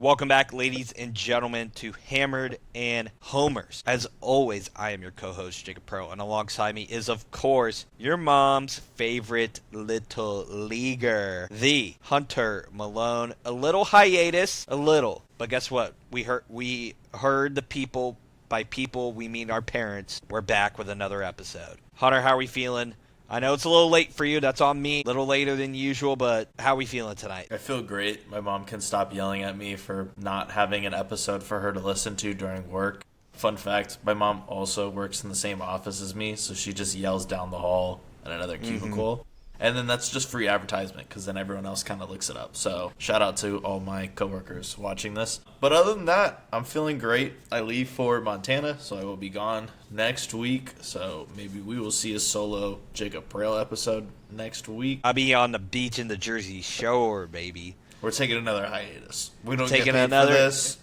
Welcome back, ladies and gentlemen, to Hammered and Homers. As always, I am your co-host, Jacob Pro, and alongside me is, of course, your mom's favorite little leaguer, the Hunter Malone. A little hiatus, but guess what? We heard the people. By people, we mean our parents. We're back with another episode. Hunter, how are we feeling? I know it's a little late for you. That's on me. A little later than usual, but how are we feeling tonight? I feel great. My mom can stop yelling at me for not having an episode for her to listen to during work. Fun fact, my mom also works in the same office as me, so she just yells down the hall at another cubicle. And then that's just free advertisement because then everyone else kind of looks it up. So shout out to all my coworkers watching this. But other than that, I'm feeling great. I leave for Montana, so I will be gone next week. So maybe we will see a solo Jacob Braille episode next week. I'll be on the beach in the Jersey Shore, baby. We're taking another hiatus. We don't Taking get paid another- for this.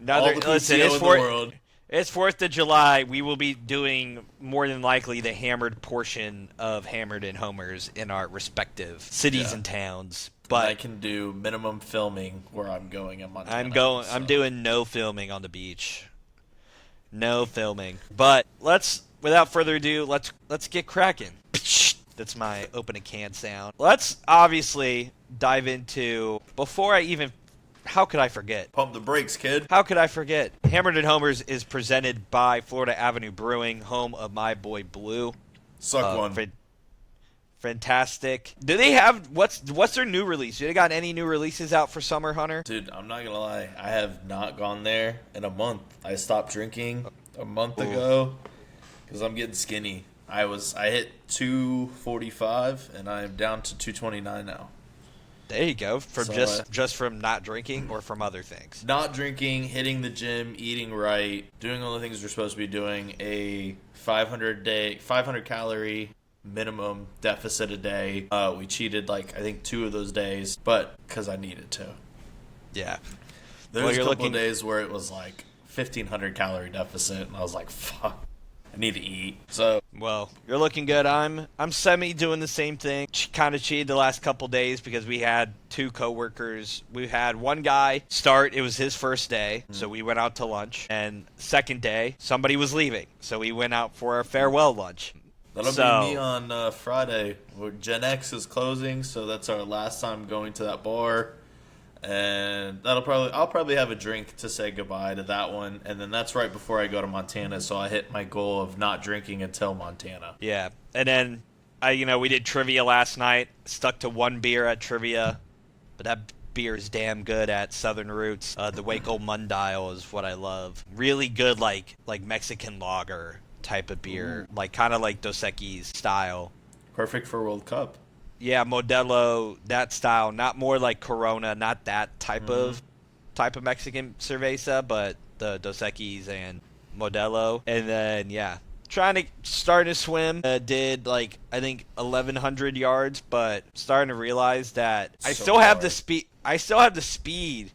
All the Listen, PTO in the world. It's 4th of July. We will be doing more than likely the hammered portion of Hammered and Homers in our respective cities and towns. But I can do minimum filming where I'm going in Montana. I'm doing no filming on the beach. No filming. But without further ado, let's get cracking. That's my open a can sound. Let's obviously dive into how could I forget? Pump the brakes, kid. How could I forget? Hammered and Homers is presented by Florida Avenue Brewing, home of my boy Blue. Suck one. Fantastic. Do they have what's their new release? Do they got any new releases out for summer, Hunter? Dude, I'm not gonna lie. I have not gone there in a month. I stopped drinking a month ago because I'm getting skinny. I hit 245 and I am down to 229 now. There you go. From just from not drinking or from other things. Not drinking, hitting the gym, eating right, doing all the things you're supposed to be doing. A 500 calorie minimum deficit a day. We cheated I think 2 of those days, but because I needed to. Yeah. There was a couple of days where it was 1,500 calorie deficit, and I was like, fuck. I need to eat. So, well, you're looking good. I'm semi doing the same thing. Kind of cheated the last couple days because we had 2 coworkers. We had one guy start. It was his first day, so we went out to lunch. And second day, somebody was leaving, so we went out for a farewell lunch. That'll be me on Friday. Gen X is closing, so that's our last time going to that bar. And I'll probably have a drink to say goodbye to that one, and then that's right before I go to Montana, so I hit my goal of not drinking until Montana. Yeah, and then we did trivia last night. Stuck to 1 beer at trivia, but that beer is damn good at Southern Roots. The Waco Mundial is what I love. Really good, like Mexican lager type of beer, kind of like Dos Equis style. Perfect for World Cup. Yeah, Modelo, that style, not more like Corona, not that type of Mexican cerveza, but the Dos Equis and Modelo. And then starting to swim. Did I think 1,100 yards, but starting to realize that I still have the speed.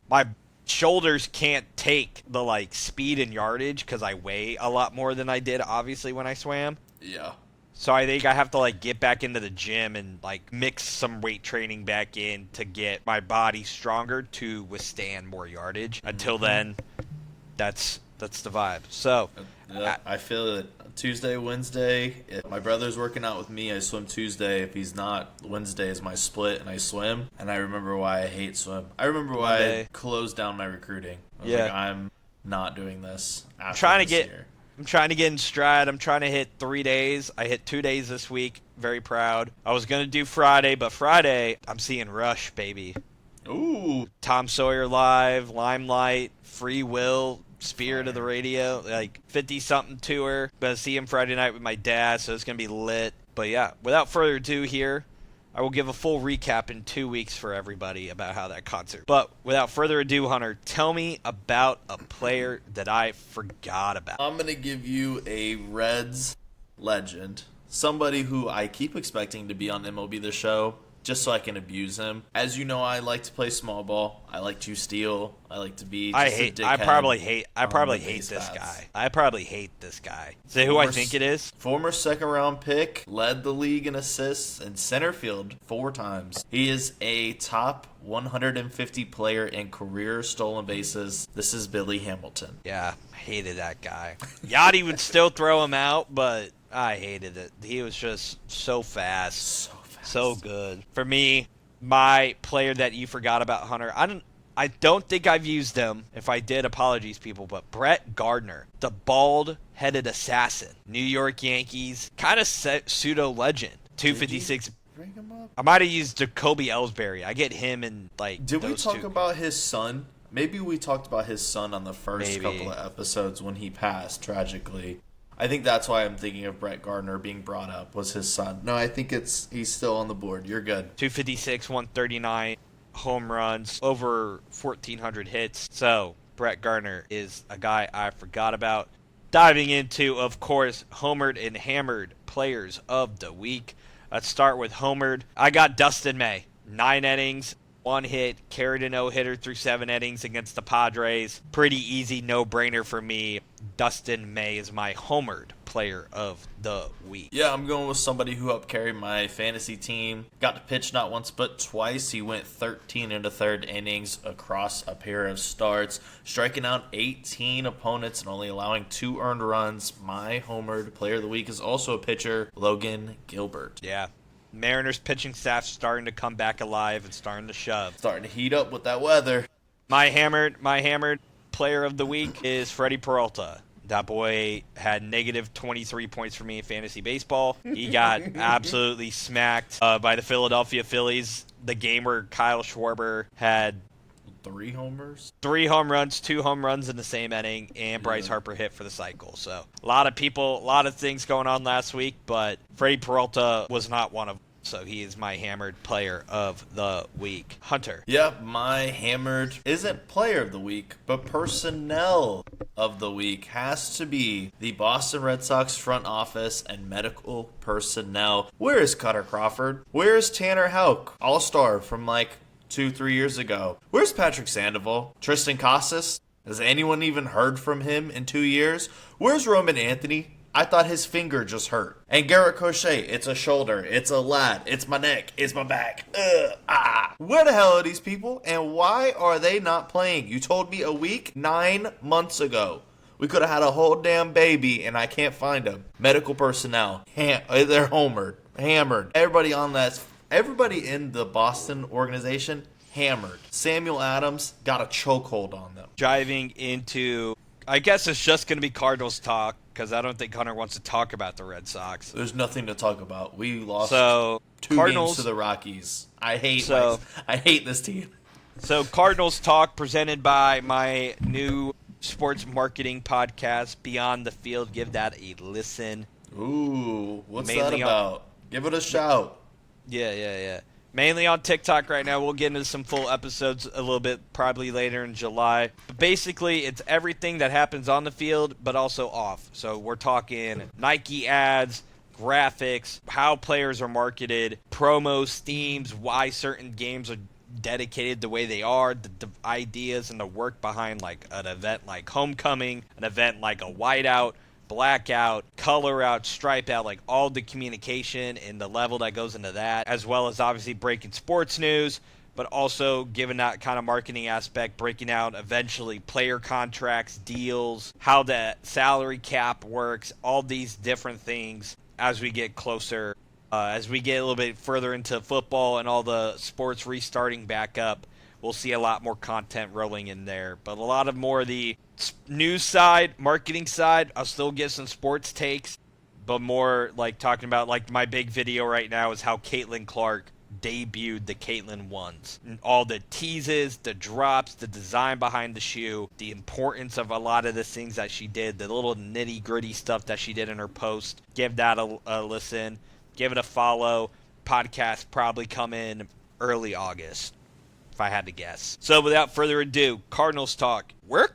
My shoulders can't take the speed and yardage because I weigh a lot more than I did obviously when I swam. Yeah. So I think I have to get back into the gym and mix some weight training back in to get my body stronger to withstand more yardage. Until then, that's the vibe. So I feel it. Tuesday, Wednesday. If my brother's working out with me, I swim Tuesday. If he's not, Wednesday is my split, and I swim. And I remember why I hate swim. I remember why I closed down my recruiting. I was I'm not doing this after this year. I'm trying to get in stride. I'm trying to hit 3 days. I hit 2 days this week. Very proud. I was going to do Friday, but Friday, I'm seeing Rush, baby. Ooh. Tom Sawyer Live, Limelight, Free Will, Spirit of the Radio, 50-something tour. Going to see him Friday night with my dad, so it's going to be lit. But yeah, without further ado here, I will give a full recap in 2 weeks for everybody about how that concert. But without further ado, Hunter, tell me about a player that I forgot about. I'm going to give you a Reds legend. Somebody who I keep expecting to be on MLB The Show. just so I can abuse him. As you know, I like to play small ball. I like to steal. I like to be just a dickhead. I probably hate this paths. guy. I probably hate this guy. Say who I think it is? Former second-round pick, led the league in assists and center field 4 times. He is a top 150 player in career stolen bases. This is Billy Hamilton. Yeah, hated that guy. Yachty would still throw him out, but I hated it. He was just so fast. So good. For me, my player that you forgot about, Hunter, I don't think I've used him. If I did, apologies, people. But Brett Gardner, the bald-headed assassin, New York Yankees, kind of pseudo-legend. 256. Bring him up. I might have used Jacoby Ellsbury. I get him in like. Did we talk about his son? Maybe we talked about his son on the first couple of episodes when he passed tragically. I think that's why I'm thinking of Brett Gardner being brought up, was his son. No, I think he's still on the board. You're good. 256, 139 home runs, over 1,400 hits. So, Brett Gardner is a guy I forgot about. Diving into, of course, homered and hammered players of the week. Let's start with homered. I got Dustin May. 9 innings, 1 hit, carried a no-hitter through 7 innings against the Padres. Pretty easy, no-brainer for me. Dustin May is my homered player of the week. Yeah, I'm going with somebody who helped carry my fantasy team. Got to pitch not once but twice. He went 13 into third innings across a pair of starts, striking out 18 opponents and only allowing 2 earned runs. My homered player of the week is also a pitcher, Logan Gilbert. Yeah. Mariners pitching staff starting to come back alive and starting to shove. Starting to heat up with that weather. My hammered player of the week is Freddie Peralta. That boy had negative 23 points for me in fantasy baseball. He got absolutely smacked by the Philadelphia Phillies. The game where Kyle Schwarber had 3 homers? 3 home runs, 2 home runs in the same inning, and Bryce Harper hit for the cycle. So a lot of things going on last week, but Freddie Peralta was not one of them. So he is my hammered player of the week. Hunter. Yep, my hammered isn't player of the week, but personnel of the week has to be the Boston Red Sox front office and medical personnel. Where is Cutter Crawford? Where is Tanner Houck? All-star from 2-3 years ago. Where's Patrick Sandoval? Tristan Casas? Has anyone even heard from him in 2 years? Where's Roman Anthony? I thought his finger just hurt. And Garrett Crochet, it's a shoulder, it's a lat, it's my neck, it's my back. Where the hell are these people? And why are they not playing? You told me a week, 9 months ago. We could have had a whole damn baby, and I can't find them. Medical personnel, they're homered, hammered. Everybody in the Boston organization, hammered. Samuel Adams got a chokehold on them. Driving into, I guess it's just going to be Cardinals talk, because I don't think Hunter wants to talk about the Red Sox. There's nothing to talk about. We lost 2 Cardinals games to the Rockies. I hate this team. So Cardinals talk presented by my new sports marketing podcast, Beyond the Field. Give that a listen. Ooh, what's that about? Give it a shout. Yeah. Mainly on TikTok right now. We'll get into some full episodes a little bit probably later in July. But basically, it's everything that happens on the field, but also off. So we're talking Nike ads, graphics, how players are marketed, promos, themes, why certain games are dedicated the way they are, the ideas and the work behind an event like Homecoming, an event like a whiteout, blackout, color out, stripe out, all the communication and the level that goes into that, as well as obviously breaking sports news, but also given that kind of marketing aspect, breaking out eventually player contracts, deals, how the salary cap works, all these different things as we get closer, as we get a little bit further into football and all the sports restarting back up. We'll see a lot more content rolling in there, but a lot of more of the news side, marketing side. I'll still get some sports takes, but more talking about my big video right now is how Caitlin Clark debuted the Caitlin ones. And all the teases, the drops, the design behind the shoe, the importance of a lot of the things that she did, the little nitty gritty stuff that she did in her post. Give that a listen. Give it a follow. Podcast probably come in early August, if I had to guess. So without further ado, Cardinals talk. We're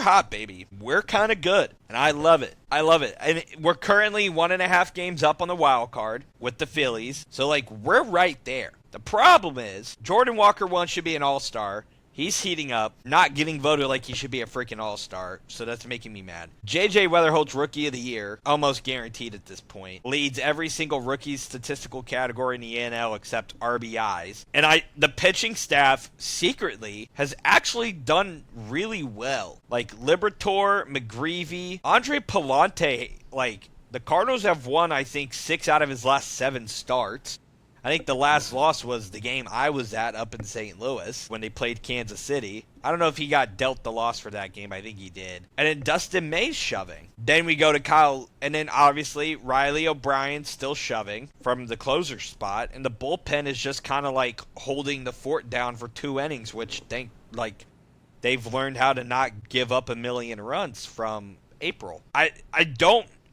hot, baby. We're kind of good, and I love it. And we're currently 1.5 games up on the wild card with the Phillies. So we're right there. The problem is Jordan Walker, one, should be an all-star. He's heating up, not getting voted like he should be a freaking all-star, so that's making me mad. J.J. Weatherholt's Rookie of the Year, almost guaranteed at this point. Leads every single rookie statistical category in the NL except RBIs. And the pitching staff, secretly, has actually done really well. Like, Liberatore, McGreevy, Andre Palante, like, the Cardinals have won, I think, 6 out of his last 7 starts. I think the last loss was the game I was at up in St. Louis when they played Kansas City. I don't know if he got dealt the loss for that game. I think he did. And then Dustin May's shoving. Then we go to Kyle, and then obviously Riley O'Brien's still shoving from the closer spot. And the bullpen is just kind of like holding the fort down for 2 innings, which they've learned how to not give up a million runs from April.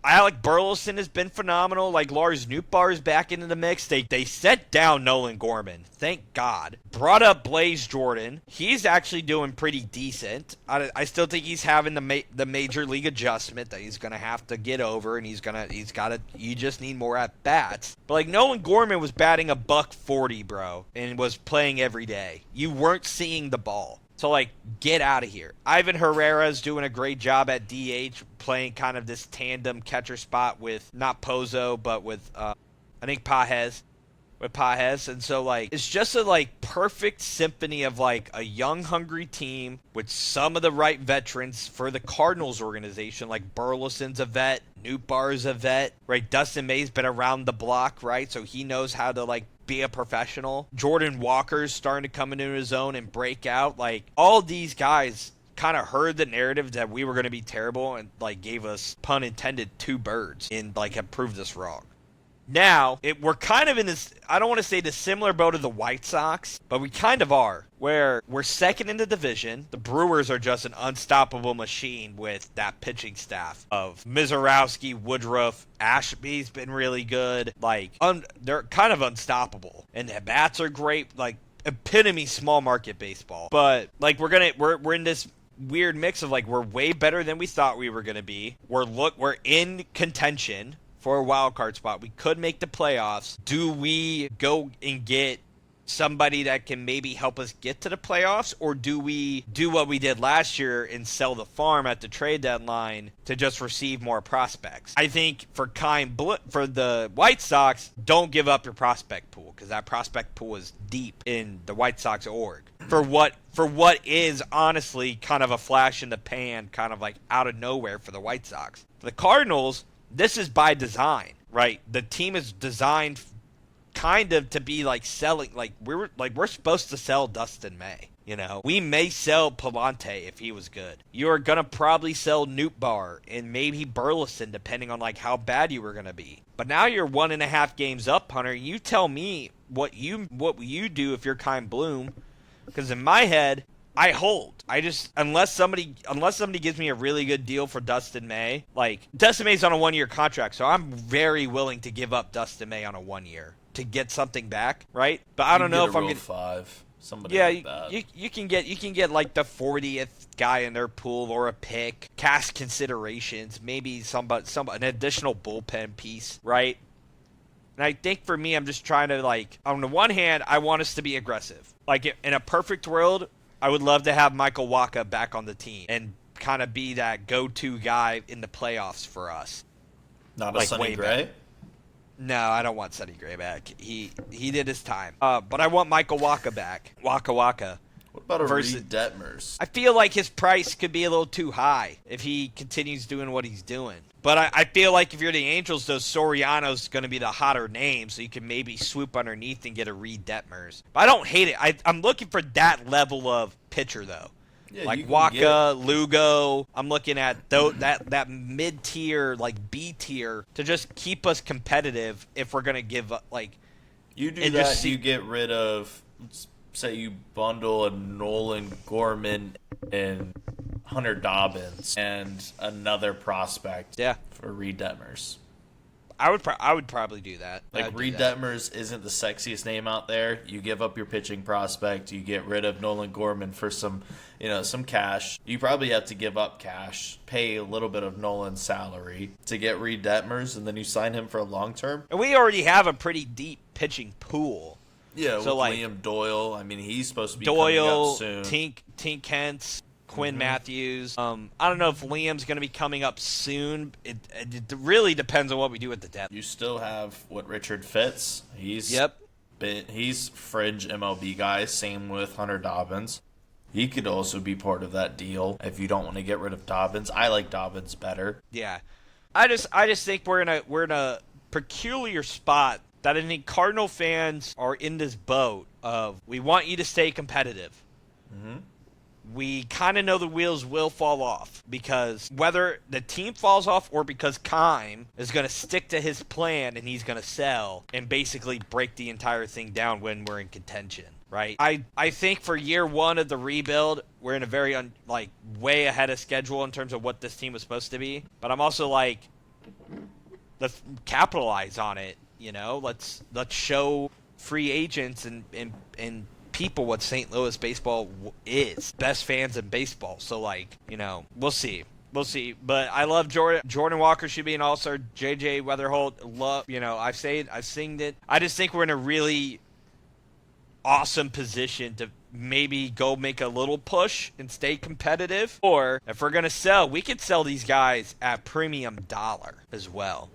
Alec Burleson has been phenomenal. Like, Lars Nootbaar is back into the mix. They set down Nolan Gorman. Thank God. Brought up Blaze Jordan. He's actually doing pretty decent. I still think he's having the major league adjustment that he's going to have to get over, and you just need more at bats. But, like, Nolan Gorman was batting a $140, bro, and was playing every day. You weren't seeing the ball. So, like, get out of here. Ivan Herrera's doing a great job at DH, playing kind of this tandem catcher spot with not Pozo, but with, I think, Pages. With Pages. And so, like, it's just a, like, perfect symphony of, like, a young, hungry team with some of the right veterans for the Cardinals organization. Like, Burleson's a vet. Nootbaar's a vet, right? Dustin May's been around the block, right? So he knows how to, like, be a professional. Jordan Walker's starting to come into his own and break out. Like, all these guys kind of heard the narrative that we were going to be terrible and, like, gave us, pun intended, 2 birds and, like, have proved us wrong. Now, we're kind of in this, I don't want to say the similar boat of the White Sox, but we kind of are, where we're second in the division. The Brewers are just an unstoppable machine with that pitching staff of Mizorowski, Woodruff, Ashby's been really good. Like, they're kind of unstoppable. And the bats are great, like, epitome small market baseball. But, like, we're in this weird mix of, like, we're way better than we thought we were going to be. We're in contention for a wild card spot. We could make the playoffs. Do we go and get somebody that can maybe help us get to the playoffs, or do we do what we did last year and sell the farm at the trade deadline to just receive more prospects? I think for the White Sox, don't give up your prospect pool, because that prospect pool is deep in the White Sox org. For what is honestly kind of a flash in the pan, kind of like out of nowhere for the White Sox. For the Cardinals, this is by design, right? The team is designed kind of to be like selling, like we're supposed to sell Dustin May. You know, we may sell Palante if he was good. You are gonna probably sell Nootbaar and maybe Burleson, depending on like how bad you were gonna be. But now you're 1.5 games up, Hunter. You tell me what you do if you're Kyle Bloom, because in my head, I hold. Unless somebody gives me a really good deal for Dustin May. Like, Dustin May's on a 1-year contract, so I'm very willing to give up Dustin May on a 1 year to get something back, right? But I don't know if I'm getting 5. Somebody like that. you can get like the 40th guy in their pool or a pick, cash considerations, maybe an additional bullpen piece, right? And I think for me, I'm just trying to, like, on the one hand, I want us to be aggressive. Like, in a perfect world, I would love to have Michael Wacha back on the team and kind of be that go-to guy in the playoffs for us. Not a Sonny Gray? No, I don't want Sonny Gray back. He did his time. But I want Michael Wacha back. Waka. What about Reed Detmers? I feel like his price could be a little too high if he continues doing what he's doing. But I feel like if you're the Angels, though, Soriano's going to be the hotter name, so you can maybe swoop underneath and get a Reed Detmers. But I don't hate it. I'm looking for that level of pitcher, though. Yeah, like Wacha, Lugo. I'm looking at that mid-tier, like B-tier, to just keep us competitive if we're going to give up. Like, you do that, you get rid of, let's say you bundle a Nolan Gorman and Hunter Dobbins and another prospect for Reed Detmers. I would probably do that. Like, Reed Detmers isn't the sexiest name out there. You give up your pitching prospect. You get rid of Nolan Gorman for some cash. You probably have to give up cash, pay a little bit of Nolan's salary to get Reed Detmers, and then you sign him for a long term. And we already have a pretty deep pitching pool. Yeah, So, with like, Liam Doyle. I mean, he's supposed to be coming Doyle, up soon. Tink Hence, Quinn Matthews. I don't know if Liam's going to be coming up soon. It really depends on what we do with the depth. You still have Richard Fitz. Yep. He's fringe MLB guy. Same with Hunter Dobbins. He could also be part of that deal if you don't want to get rid of Dobbins. I like Dobbins better. Yeah. I just think we're in a peculiar spot that I think Cardinal fans are in this boat of we want you to stay competitive. We kind of know the wheels will fall off because whether the team falls off or because Keim is going to stick to his plan and he's going to sell and basically break the entire thing down when we're in contention, right? I think for year one of the rebuild, we're in a very way ahead of schedule in terms of what this team was supposed to be. But I'm also like, let's capitalize on it. Let's show free agents and people what St. Louis baseball is. Best fans in baseball. So, we'll see. We'll see. But I love Jordan Walker should be an all-star. JJ Weatherholt, I've seen it. I just think we're in a really awesome position to maybe go make a little push and stay competitive. Or if we're going to sell, we could sell these guys at premium dollar as well.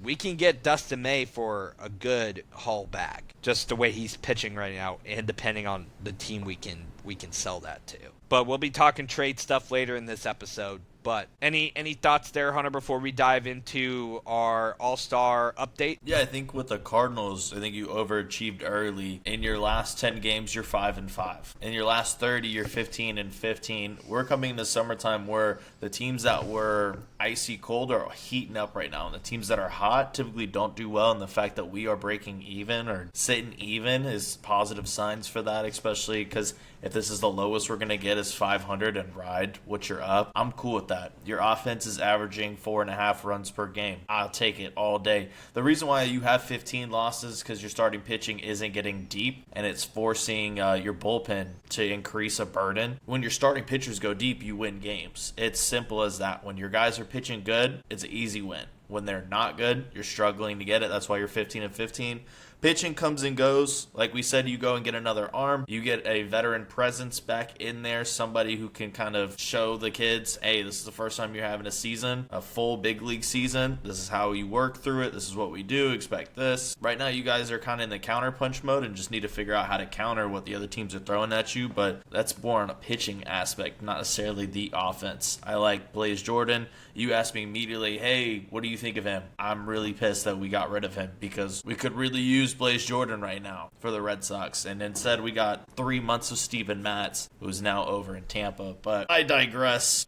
We can get Dustin May for a good haul back, just the way he's pitching right now, and depending on the team we can sell that to. But we'll be talking trade stuff later in this episode. But any thoughts there, Hunter, before we dive into our All-Star update? Yeah, I think with the Cardinals, I think you overachieved early. In your last 10 games, you're 5-5. In your last 30, you're 15-15. We're coming into summertime where the teams that were icy cold are heating up right now. And the teams that are hot typically don't do well. And the fact that we are breaking even or sitting even is positive signs for that, especially because if this is the lowest we're going to get is 500 and ride what you're up, I'm cool with that. Your offense is averaging 4.5 runs per game. I'll take it all day. The reason why you have 15 losses is because your starting pitching isn't getting deep and it's forcing your bullpen to increase a burden. When your starting pitchers go deep, you win games. It's simple as that. When your guys are pitching good, it's an easy win. When they're not good, you're struggling to get it. That's why you're 15-15. Pitching comes and goes. Like we said, you go and get another arm. You get a veteran presence back in there, somebody who can kind of show the kids, hey, this is the first time you're having a season, a full big league season. This is how you work through it. This is what we do. Expect this. Right now, you guys are kind of in the counter punch mode and just need to figure out how to counter what the other teams are throwing at you, but that's more on a pitching aspect, not necessarily the offense. I like Blaze Jordan. You asked me immediately, hey, what do you think of him? I'm really pissed that we got rid of him because we could really use Blaze Jordan right now for the Red Sox. And instead, we got 3 months of Steven Matz, who's now over in Tampa. But I digress.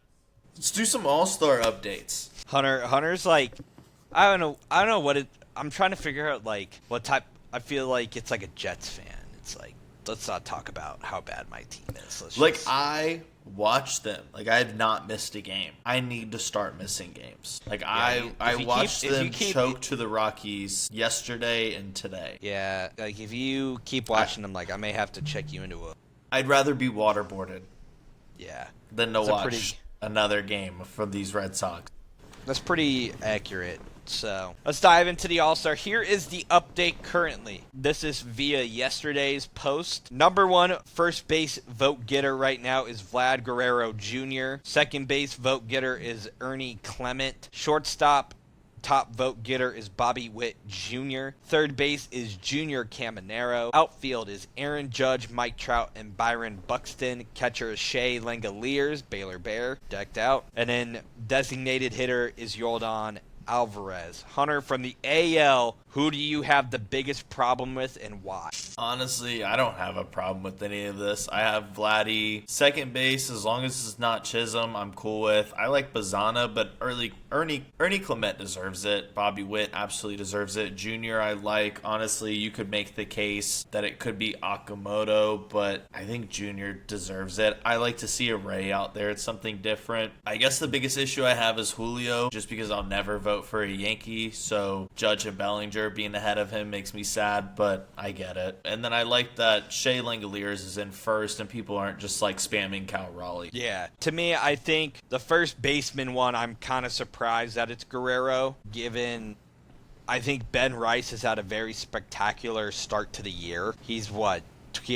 Let's do some All-Star updates. Hunter's like, I don't know what it. I'm trying to figure out what type. I feel like it's like a Jets fan. It's like, let's not talk about how bad my team is. I watch them. I have not missed a game. I need to start missing games. I watched them choke to the Rockies yesterday and today. Yeah, if you keep watching them, I may have to check you into a... I'd rather be waterboarded. Yeah. Than to watch another game from these Red Sox. That's pretty accurate. So let's dive into the All-Star. Here is the update currently. This is via yesterday's post. Number 1 first base vote getter right now is Vlad Guerrero Jr. Second base vote getter is Ernie Clement. Shortstop top vote getter is Bobby Witt Jr. Third base is Junior Caminero. Outfield is Aaron Judge, Mike Trout, and Byron Buxton. Catcher is Shea Langoliers, Baylor Bear, decked out. And then designated hitter is Yordan Alvarez. Hunter, from the AL, who do you have the biggest problem with and why? Honestly, I don't have a problem with any of this. I have Vladdy. Second base, as long as it's not Chisholm, I'm cool with. I like Bazana, but Ernie Clement deserves it. Bobby Witt absolutely deserves it. Junior, I like. Honestly, you could make the case that it could be Okamoto, but I think Junior deserves it. I like to see a Ray out there. It's something different. I guess the biggest issue I have is Julio, just because I'll never vote for a Yankee, so Judge and Bellinger being ahead of him makes me sad, but I get it. And then I like that Shea Langoliers is in first and people aren't just spamming Cal Raleigh. Yeah. To me, I think the first baseman one, I'm kind of surprised that it's Guerrero, given I think Ben Rice has had a very spectacular start to the year. He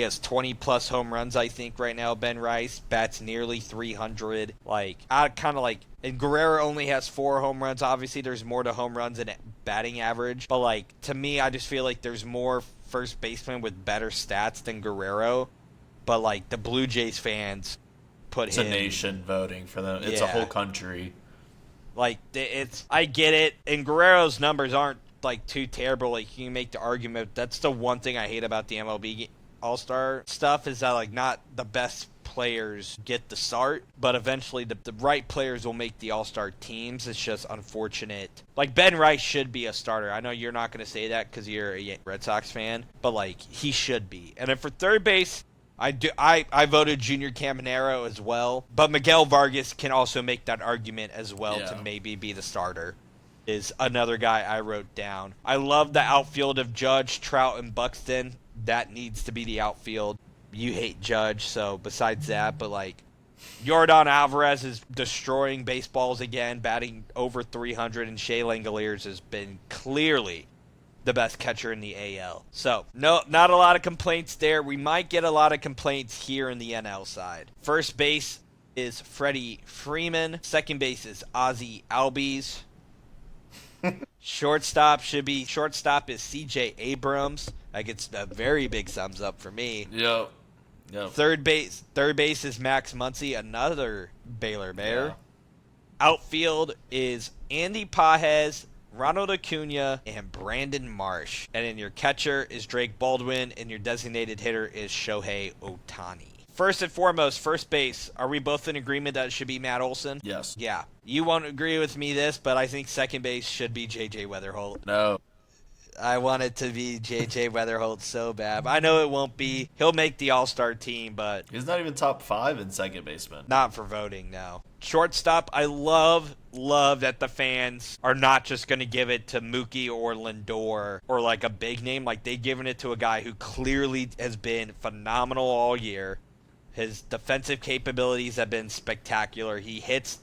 has 20 plus home runs, I think, right now. Ben Rice bats nearly 300. And Guerrero only has 4 home runs. Obviously, there's more to home runs and batting average. But, to me, I just feel like there's more first basemen with better stats than Guerrero. But, the Blue Jays fans put it's him. It's a nation voting for them. It's a whole country. I get it. And Guerrero's numbers aren't, too terrible. You can make the argument. That's the one thing I hate about the MLB All-Star stuff is that, not the best players get the start, but eventually the right players will make the All-Star teams. It's just unfortunate. Ben Rice should be a starter. I know you're not going to say that because you're a Red Sox fan, but, he should be. And then for third base, I voted Junior Caminero as well, but Miguel Vargas can also make that argument as well to maybe be the starter. Is another guy I wrote down. I love the outfield of Judge, Trout, and Buxton. That needs to be the outfield. You hate Judge, so besides that, but Yordan Alvarez is destroying baseballs again, batting over 300, and Shea Langoliers has been clearly the best catcher in the AL. So, no, not a lot of complaints there. We might get a lot of complaints here in the NL side. First base is Freddie Freeman. Second base is Ozzie Albies. Shortstop is CJ Abrams. That gets a very big thumbs up for me. Yep. Third base is Max Muncy, another Baylor Bear. Yeah. Outfield is Andy Pages, Ronald Acuna, and Brandon Marsh. And then your catcher is Drake Baldwin, and your designated hitter is Shohei Ohtani. First and foremost, first base. Are we both in agreement that it should be Matt Olson? Yes. Yeah. You won't agree with me but I think second base should be J.J. Weatherholt. No. I want it to be J.J. Weatherholt so bad. I know it won't be. He'll make the All-Star team, but... He's not even top 5 in second baseman. Not for voting, no. Shortstop, I love that the fans are not just going to give it to Mookie or Lindor or a big name. They've given it to a guy who clearly has been phenomenal all year. His defensive capabilities have been spectacular. He hits,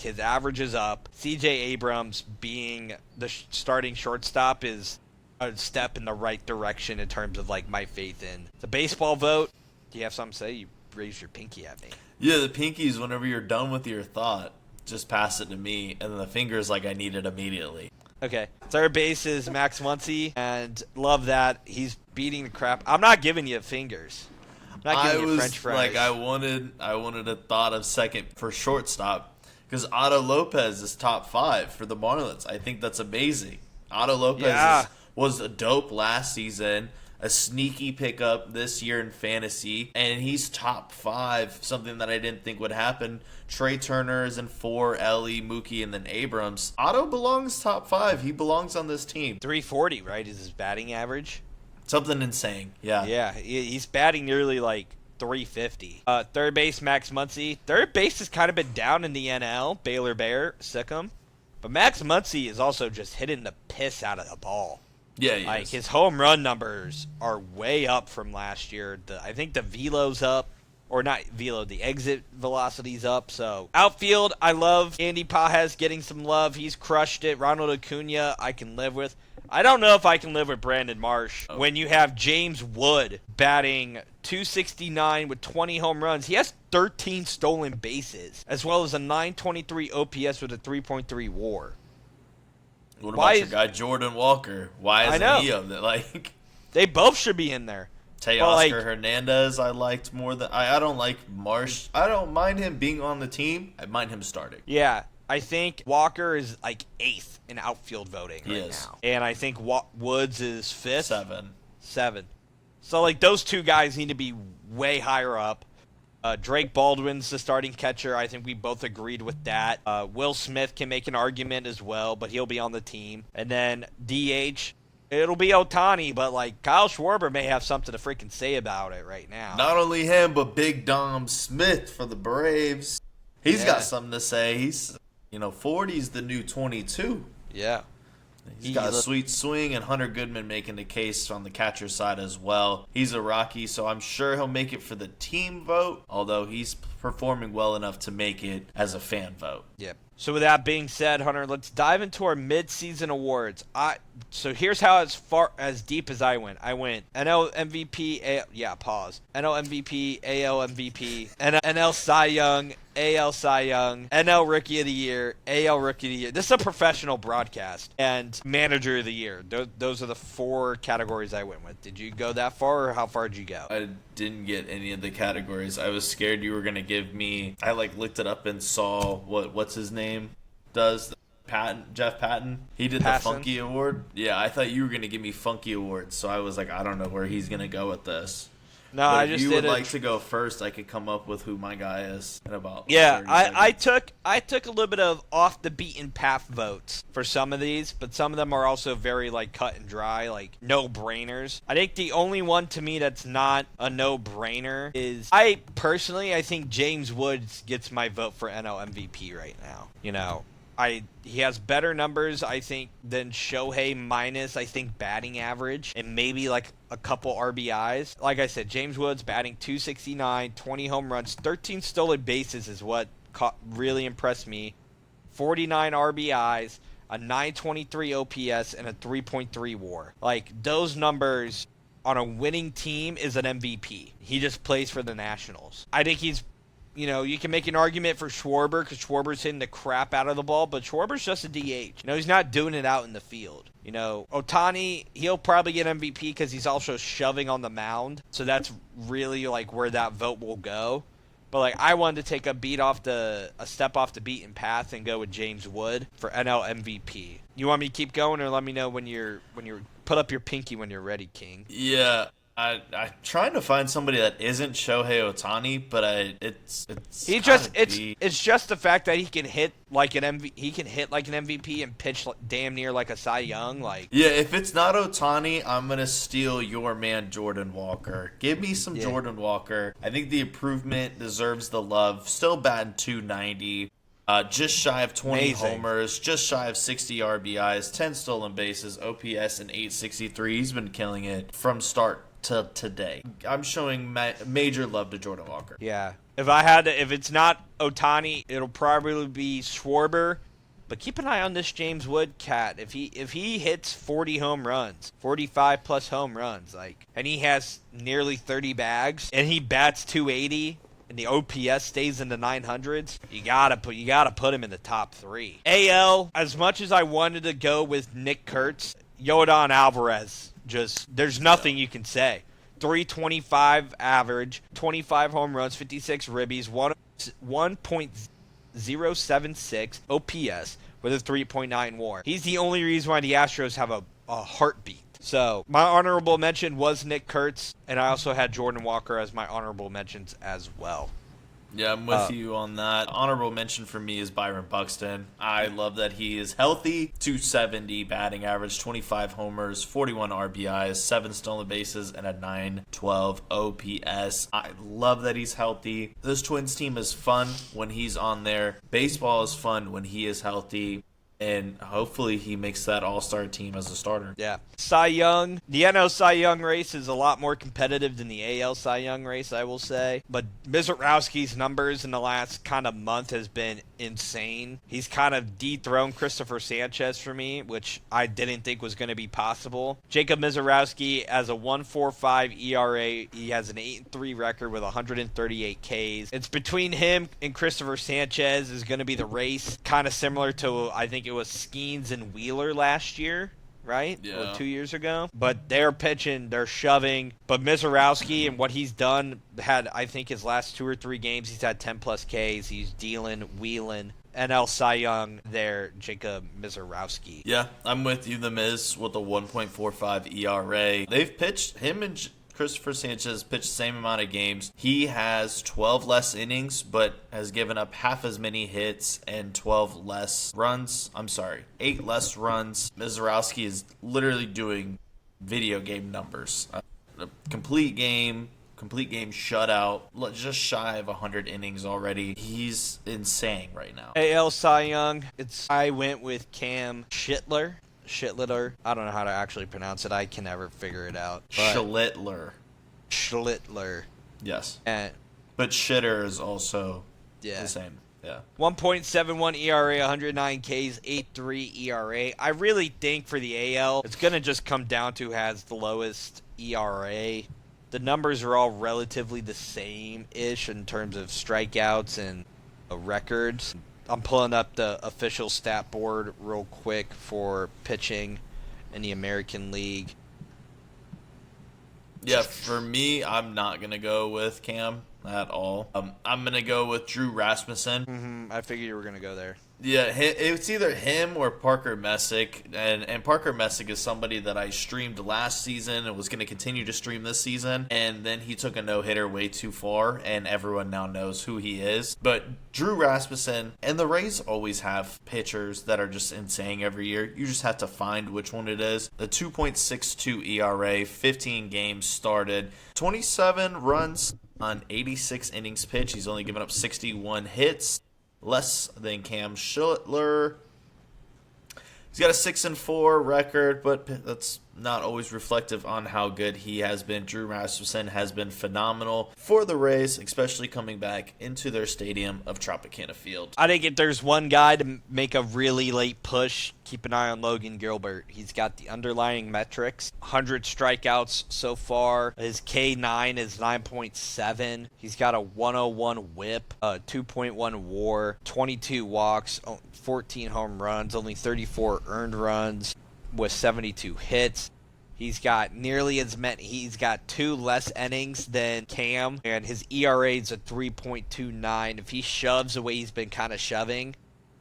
his average is up. C.J. Abrams being the starting shortstop is a step in the right direction in terms of, my faith in the baseball vote. Do you have something to say? You raised your pinky at me. Yeah, the pinkies, whenever you're done with your thought, just pass it to me, and then the fingers I need it immediately. Okay. Third base is Max Muncy, and love that. He's beating the crap. I'm not giving you fingers. I'm not giving you French fries. I wanted a thought of second for shortstop, because Otto Lopez is top 5 for the Marlins. I think that's amazing. Otto Lopez was a dope last season, a sneaky pickup this year in fantasy, and he's top 5, something that I didn't think would happen. Trey Turner is in 4, Ellie, Mookie, and then Abrams. Otto belongs top 5. He belongs on this team. 340, right, is his batting average? Something insane, yeah. Yeah, he's batting nearly 350. Third base, Max Muncy. Third base has kind of been down in the NL. Baylor Bear, Sikkim. But Max Muncy is also just hitting the piss out of the ball. Yeah, he is. His home run numbers are way up from last year. I think the velo's up. Or not velo, the exit velocity's up. So, outfield, I love Andy Pages getting some love. He's crushed it. Ronald Acuna, I can live with. I don't know if I can live with Brandon Marsh. When you have James Wood batting .269 with 20 home runs, he has 13 stolen bases, as well as a .923 OPS with a 3.3 WAR. What about your guy Jordan Walker? Why isn't he up there? They both should be in there. Teoscar Hernandez, I liked more than I don't like Marsh. I don't mind him being on the team. I mind him starting. Yeah, I think Walker is 8th in outfield voting now, and I think Woods is 5th. 7. So those two guys need to be way higher up. Drake Baldwin's the starting catcher. I think we both agreed with that. Will Smith can make an argument as well, but he'll be on the team. And then DH. It'll be Ohtani, but Kyle Schwarber may have something to freaking say about it right now. Not only him, but Big Dom Smith for the Braves. He's got something to say. He's 40's the new 22. Yeah. He's got a sweet swing, and Hunter Goodman making the case on the catcher side as well. He's a Rocky, so I'm sure he'll make it for the team vote, although he's performing well enough to make it as a fan vote. Yep. So with that being said, Hunter, let's dive into our mid-season awards. So here's how as deep as I went. I went NL MVP, NL MVP, AL MVP, NL Cy Young, AL Cy Young, NL Rookie of the Year, AL Rookie of the Year. This is a professional broadcast. And Manager of the Year. Those are the 4 categories I went with. Did you go that far, or how far did you go? I didn't get any of the categories. I was scared you were going to give me... I looked it up and saw what's his name does. Jeff Patton. He did the Funky Award. Yeah, I thought you were going to give me Funky Awards, so I was like, I don't know where he's going to go with this. No, but I if just you did would like to go first, I could come up with who my guy is in about 30 I seconds. took a little bit of off the beaten path votes for some of these, but some of them are also very cut and dry, no brainers. I think the only one to me that's not a no brainer is I think James Woods gets my vote for NL MVP right now. He has better numbers, I think, than Shohei minus, I think, batting average and maybe a couple RBIs. Like I said, James Woods batting .269, 20 home runs, 13 stolen bases is what really impressed me. 49 RBIs, a 923 OPS, and a 3.3 WAR. Those numbers on a winning team is an MVP. He just plays for the Nationals. I think he's... you can make an argument for Schwarber because Schwarber's hitting the crap out of the ball, but Schwarber's just a DH. He's not doing it out in the field. Ohtani, he'll probably get MVP because he's also shoving on the mound, so that's really where that vote will go. But I wanted to take a step off the beaten path and go with James Wood for NL MVP. You want me to keep going, or let me know when you're put up your pinky when you're ready, King? Yeah. I'm trying to find somebody that isn't Shohei Ohtani, but it's just the fact that he can hit like an MVP and pitch damn near like a Cy Young. Yeah, if it's not Ohtani, I'm gonna steal your man Jordan Walker. Give me some Jordan Walker. I think the improvement deserves the love. Still batting .290. Just shy of 20 homers, just shy of 60 RBIs, 10 stolen bases, OPS, and .863. He's been killing it from start to today. I'm showing major love to Jordan Walker. Yeah. If it's not Ohtani, it'll probably be Schwarber. But keep an eye on this James Wood cat. If he hits 40 home runs, 45 plus home runs, and he has nearly 30 bags, and he bats .280. And the OPS stays in the 900s, you gotta put him in the top 3. AL, as much as I wanted to go with Nick Kurtz, Yordan Alvarez, there's nothing you can say. 325 average, 25 home runs, 56 ribbies, 1.076 OPS with a 3.9 WAR. He's the only reason why the Astros have a heartbeat. So, my honorable mention was Nick Kurtz, and I also had Jordan Walker as my honorable mentions as well. Yeah, I'm with you on that. Honorable mention for me is Byron Buxton. I love that he is healthy. .270 batting average, 25 homers, 41 RBIs, 7 stolen bases, and a 912 OPS. I love that he's healthy. This Twins team is fun when he's on there. Baseball is fun when he is healthy. And hopefully he makes that all-star team as a starter. Yeah. Cy Young. The NL Cy Young race is a lot more competitive than the AL Cy Young race, I will say. But Mizorowski's numbers in the last kind of month has been insane. He's kind of dethroned Christopher Sanchez for me, which I didn't think was going to be possible. Jacob Mizorowski has a 1.45 ERA. He has an 8-3 record with 138 Ks. It's between him and Christopher Sanchez is going to be the race. Kind of similar to, I think it was Skeens and Wheeler last year, right? Yeah. Or 2 years ago. But they're pitching, they're shoving. But Mizorowski and what he's done had, I think, his last 2 or 3 games, he's had 10 plus Ks. He's dealing, wheeling. NL Cy Young there, Jacob Mizorowski. Yeah, I'm with you, the Miz, with a 1.45 ERA. They've pitched him and Christopher Sanchez pitched the same amount of games. He has 12 less innings, but has given up half as many hits and 12 less runs. 8 less runs. Mizorowski is literally doing video game numbers. A complete game shutout, just shy of 100 innings already. He's insane right now. AL Cy Young, I went with Cam Schlittler. I don't know how to actually pronounce it. I can never figure it out. Schlittler. Schlittler. Yes. And But shitter is also Yeah. the same. Yeah. 1.71 ERA, 109 Ks, 8.3 ERA. I really think for the AL, it's going to just come down to who has the lowest ERA. The numbers are all relatively the same-ish in terms of strikeouts and records. I'm pulling up the official stat board real quick for pitching in the American League. Yeah, for me, I'm not going to go with Cam at all. I'm going to go with Drew Rasmussen. I figured you were going to go there. Yeah, it's either him or Parker Messick, and Parker Messick is somebody that I streamed last season and was going to continue to stream this season, and then he took a no-hitter way too far, and everyone now knows who he is. But Drew Rasmussen, and the Rays always have pitchers that are just insane every year. You just have to find which one it is. The 2.62 ERA, 15 games started, 27 runs on 86 innings pitched. He's only given up 61 hits. Less than Cam Schiller. He's got a 6-4 record, but that's not always reflective on how good he has been. Drew Rasmussen has been phenomenal for the Rays, especially coming back into their stadium of Tropicana Field. I think if there's one guy to make a really late push, keep an eye on Logan Gilbert. He's got the underlying metrics. 100 strikeouts so far. His K9 is 9.7. He's got a 101 whip, a 2.1 WAR, 22 walks, 14 home runs, only 34 earned runs with 72 hits. He's got he's got 2 less innings than Cam, and his ERA is a 3.29. If he shoves the way he's been kind of shoving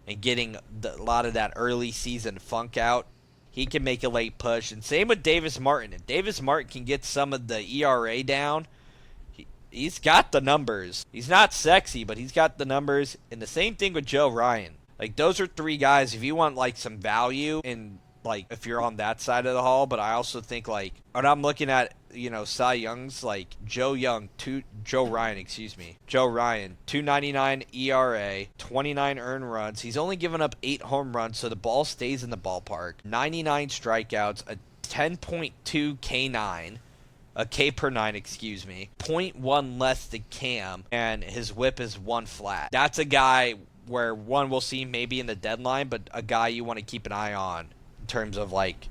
and getting a lot of that early season funk out, he can make a late push. And same with Davis Martin. If Davis Martin can get some of the ERA down, he's got the numbers. He's not sexy, but he's got the numbers. And the same thing with Joe Ryan. Like, those are 3 guys, if you want, like, some value in, like, if you're on that side of the hall. But I also think, like, when I'm looking at, Cy Young's, like, Joe Ryan, 2.99 ERA, 29 earned runs. He's only given up 8 home runs, so the ball stays in the ballpark. 99 strikeouts, a 10.2 K9. A K per 9, 0.1 less than Cam, and his whip is 1 flat. That's a guy where one we'll see maybe in the deadline, but a guy you want to keep an eye on in terms of, like,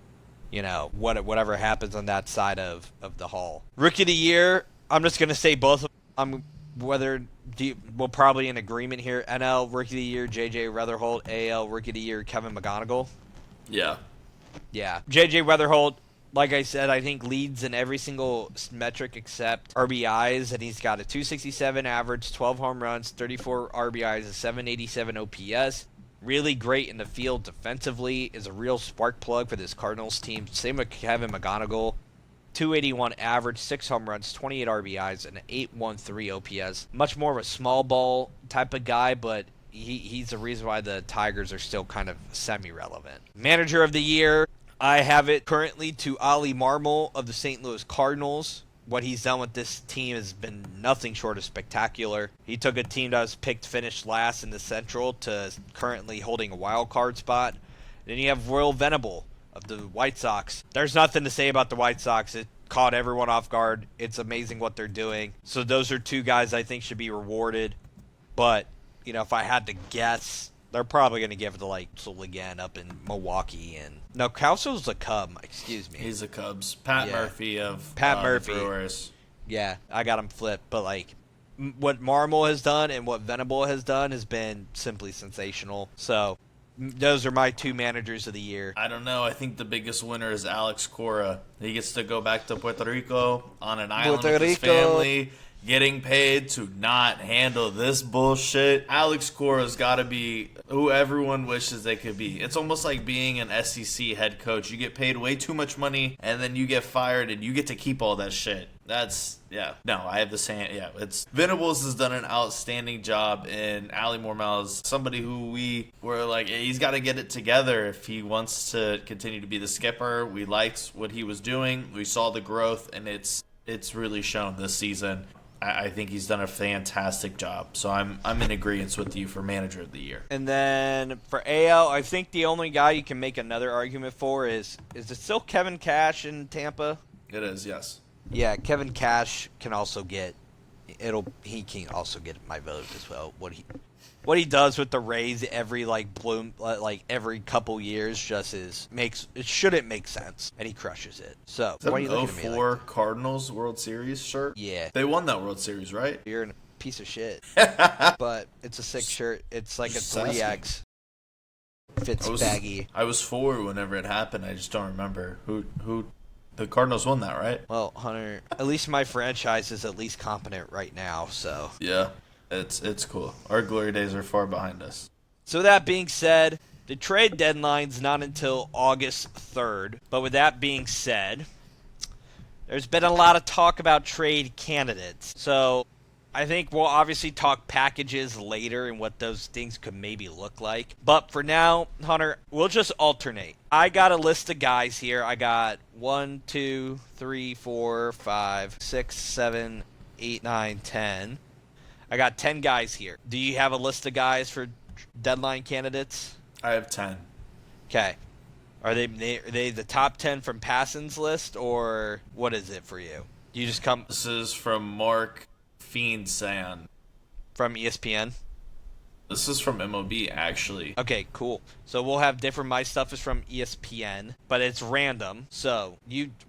whatever happens on that side of the hall. Rookie of the year, I'm just going to say both of them. We're probably in agreement here. NL Rookie of the Year, J.J. Weatherholt. AL Rookie of the Year, Kevin McGonigal. Yeah. J.J. Weatherholt, like I said, I think leads in every single metric except RBIs, and he's got a 267 average, 12 home runs, 34 RBIs, a 787 OPS. Really great in the field defensively, is a real spark plug for this Cardinals team. Same with Kevin McGonigal. 281 average, 6 home runs, 28 RBIs, and an 813 OPS. Much more of a small ball type of guy, but he's the reason why the Tigers are still kind of semi-relevant. Manager of the year, I have it currently to Ollie Marmol of the St. Louis Cardinals. What he's done with this team has been nothing short of spectacular. He took a team that was finished last in the Central to currently holding a wild card spot. Then you have Royal Venable of the White Sox. There's nothing to say about the White Sox. It caught everyone off guard. It's amazing what they're doing. So those are 2 guys I think should be rewarded. But, if I had to guess, they're probably going to give it to, like, again up in Milwaukee. No, Calso's a Cub. Excuse me. He's a Cubs. Pat Murphy of Murphy. Brewers. Yeah, I got him flipped. But, like, what Marmol has done and what Venable has done has been simply sensational. So those are my 2 managers of the year. I don't know. I think the biggest winner is Alex Cora. He gets to go back to Puerto Rico on an island with his family, getting paid to not handle this bullshit. Alex Cora's got to be who everyone wishes they could be. It's almost like being an SEC head coach. You get paid way too much money, and then you get fired, and you get to keep all that shit. That's, yeah. No, I have the same, yeah. Venables has done an outstanding job, and Ali Mormel is somebody who we were like, he's got to get it together if he wants to continue to be the skipper. We liked what he was doing. We saw the growth, and it's really shown this season. I think he's done a fantastic job. So I'm in agreement with you for Manager of the Year. And then for AL, I think the only guy you can make another argument for is it still Kevin Cash in Tampa? It is, yes. Yeah, Kevin Cash can also get He can also get my vote as well. What he does with the Rays every every couple years it shouldn't make sense, and he crushes it. So Is that why are an you looking at me 04 like that? Cardinals World Series shirt? Yeah, They won that World Series, right? you're a piece of shit. But it's a sick shirt. It's like a Just 3X. Fits baggy. I was 4 whenever it happened. I just don't remember who. The Cardinals won that, right? Well, Hunter, at least my franchise is at least competent right now. So Yeah, it's cool. Our glory days are far behind us. So that being said, the trade deadline's not until August 3rd. But with that being said, there's been a lot of talk about trade candidates. So I think we'll obviously talk packages later and what those things could maybe look like. But for now, Hunter, we'll just alternate. I got a list of guys here. I got 1, 2, 3, 4, 5, 6, 7, 8, 9, 10. I got 10 guys here. Do you have a list of guys for deadline candidates? I have 10. Okay. Are they the top 10 from Passan's list, or what is it for you? Do you just come This is from Mark Fiendsan. from ESPN? This is from MLB, actually. Okay, cool. So we'll have different. My stuff is from ESPN, but it's random. So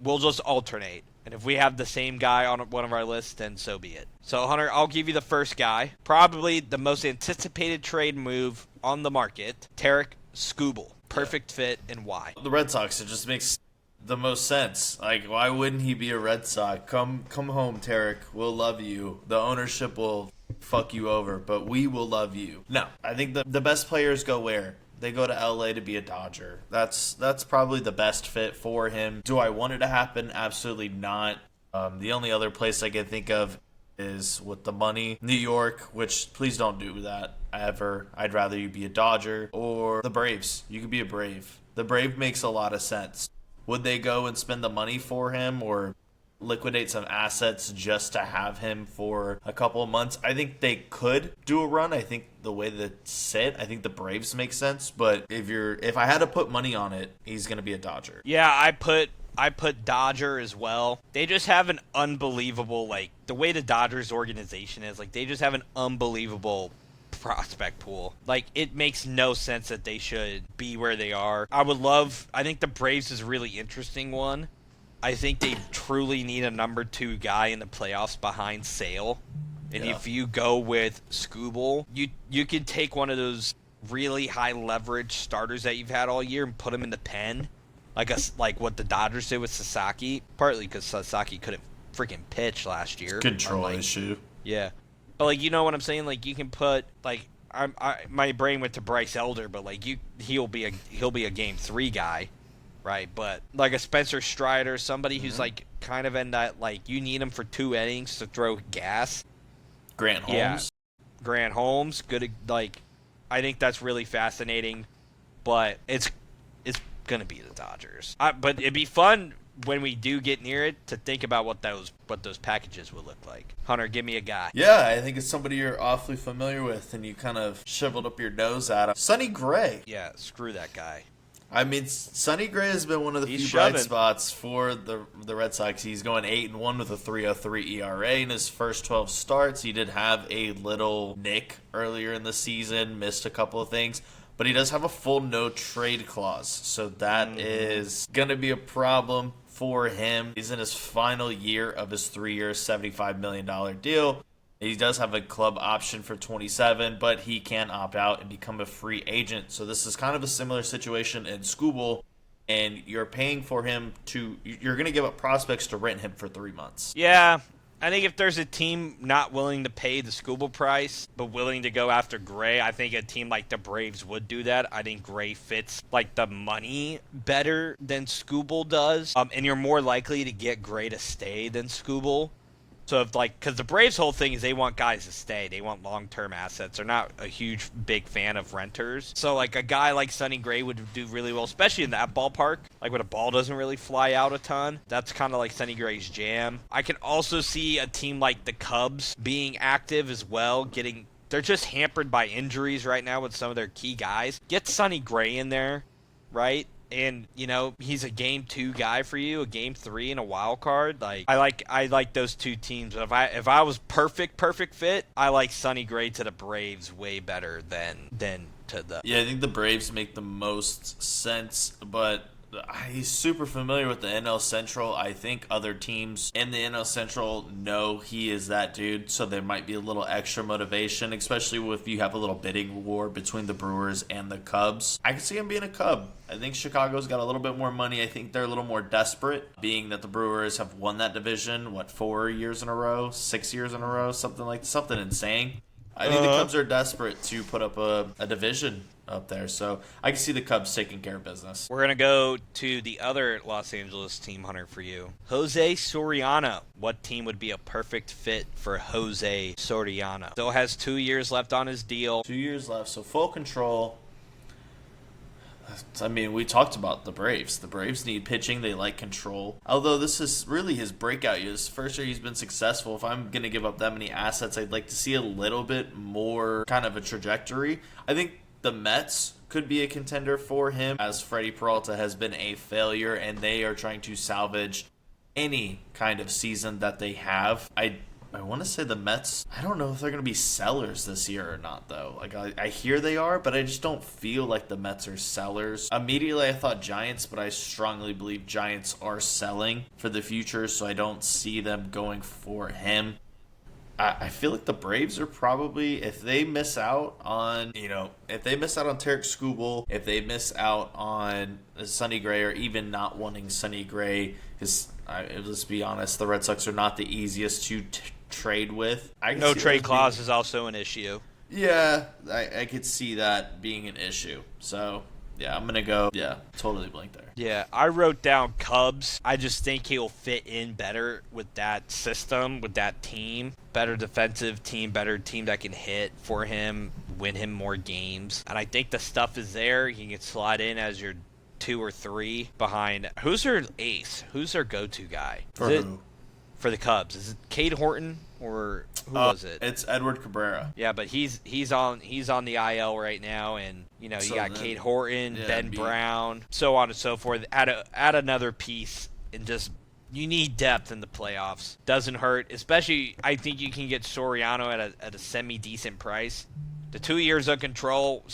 we'll just alternate. And if we have the same guy on one of our lists, then so be it. So, Hunter, I'll give you the first guy. Probably the most anticipated trade move on the market, Tarek Skubal. Perfect fit, and why? The Red Sox, it just makes the most sense. Like, why wouldn't he be a Red Sox? Come home, Tarek. We'll love you. The ownership will fuck you over, but we will love you. No, I think the best players go where? They go to LA to be a Dodger. That's probably the best fit for him. Do I want it to happen? Absolutely not. The only other place I can think of is with the money. New York, which please don't do that ever. I'd rather you be a Dodger, or the Braves. You could be a Brave. The Brave makes a lot of sense. Would they go and spend the money for him or liquidate some assets just to have him for a couple of months? I think they could do a run. I think the way that it's set, I think the Braves make sense. But if I had to put money on it, he's going to be a Dodger. Yeah, I put Dodger as well. They just have an unbelievable, the way the Dodgers organization is, they just have an unbelievable prospect pool. It makes no sense that they should be where they are. I think the Braves is a really interesting one. I think they truly need a number 2 guy in the playoffs behind Sale. And if you go with Skubal, you can take one of those really high leverage starters that you've had all year and put him in the pen. Like what the Dodgers did with Sasaki, partly because Sasaki couldn't freaking pitch last year. Control issue. Yeah, but you know what I'm saying. You can put my brain went to Bryce Elder, but he'll be a game 3 guy, right? But a Spencer Strider, somebody who's kind of in that you need him for 2 innings to throw gas. Grant Holmes. Yeah. Grant Holmes, good. I think that's really fascinating, but it's gonna be the Dodgers. But it'd be fun when we do get near it to think about what those packages would look like. Hunter, give me a guy. Yeah, I think it's somebody you're awfully familiar with, and you kind of shiveled up your nose at him. Sonny Gray. Yeah, screw that guy. I mean, Sonny Gray has been one of the He's few bright shoving. spots for the Red Sox. He's going 8-1 with a 3.03 ERA in his first 12 starts. He did have a little nick earlier in the season, missed a couple of things, but he does have a full no trade clause, so that is going to be a problem for him. He's in his final year of his 3-year, $75 million deal. He does have a club option for 27, but he can opt out and become a free agent. So this is kind of a similar situation in Skubal, and you're paying for him you're going to give up prospects to rent him for 3 months. Yeah, I think if there's a team not willing to pay the Skubal price, but willing to go after Gray, I think a team like the Braves would do that. I think Gray fits the money better than Skubal does, and you're more likely to get Gray to stay than Skubal. So because the Braves' whole thing is they want guys to stay. They want long-term assets. They're not a huge, big fan of renters. So, a guy like Sonny Gray would do really well, especially in that ballpark. When a ball doesn't really fly out a ton. That's kind of like Sonny Gray's jam. I can also see a team like the Cubs being active as well, they're just hampered by injuries right now with some of their key guys. Get Sonny Gray in there, right? And he's a game 2 guy for you, a game 3 and a wild card. I like those two teams. If I was perfect fit, I like Sonny Gray to the Braves way better than to the. Yeah, I think the Braves make the most sense, but he's super familiar with the NL Central. I think other teams in the NL Central know he is that dude, so there might be a little extra motivation, especially if you have a little bidding war between the Brewers and the Cubs. I can see him being a Cub. I think Chicago's got a little bit more money. I think they're a little more desperate, being that the Brewers have won that division, 4 years in a row, 6 years in a row, something insane. I think the Cubs are desperate to put up a division up there, so I can see the Cubs taking care of business. We're going to go to the other Los Angeles team hunter for you. Jose Soriano. What team would be a perfect fit for Jose Soriano? Still has 2 years left on his deal. 2 years left, so full control. I mean, we talked about the Braves. The Braves need pitching. They like control. Although this is really his breakout year. This first year he's been successful. If I'm going to give up that many assets, I'd like to see a little bit more kind of a trajectory. I think the Mets could be a contender for him, as Freddie Peralta has been a failure, and they are trying to salvage any kind of season that they have. I want to say the Mets, I don't know if they're going to be sellers this year or not, though. I hear they are, but I just don't feel like the Mets are sellers. Immediately, I thought Giants, but I strongly believe Giants are selling for the future, so I don't see them going for him. I feel like the Braves are probably, if they miss out on Tarek Skubal, if they miss out on Sonny Gray, or even not wanting Sonny Gray, because let's be honest, the Red Sox are not the easiest to trade with. No trade clause is also an issue. Yeah, I could see that being an issue. So, yeah, I'm going to go, totally blank there. Yeah, I wrote down Cubs. I just think he'll fit in better with that system, with that team. Better defensive team, better team that can hit for him, win him more games. And I think the stuff is there. He can slide in as your 2 or 3 behind. Who's their ace? Who's their go-to guy? For who? For the Cubs. Is it Cade Horton or who was it? It's Edward Cabrera. Yeah, but he's on the IL right now, and you got Cade Horton, Ben Brown, so on and so forth. Add another piece, and just you need depth in the playoffs. Doesn't hurt, especially I think you can get Soriano at a semi decent price. The 2 years of control,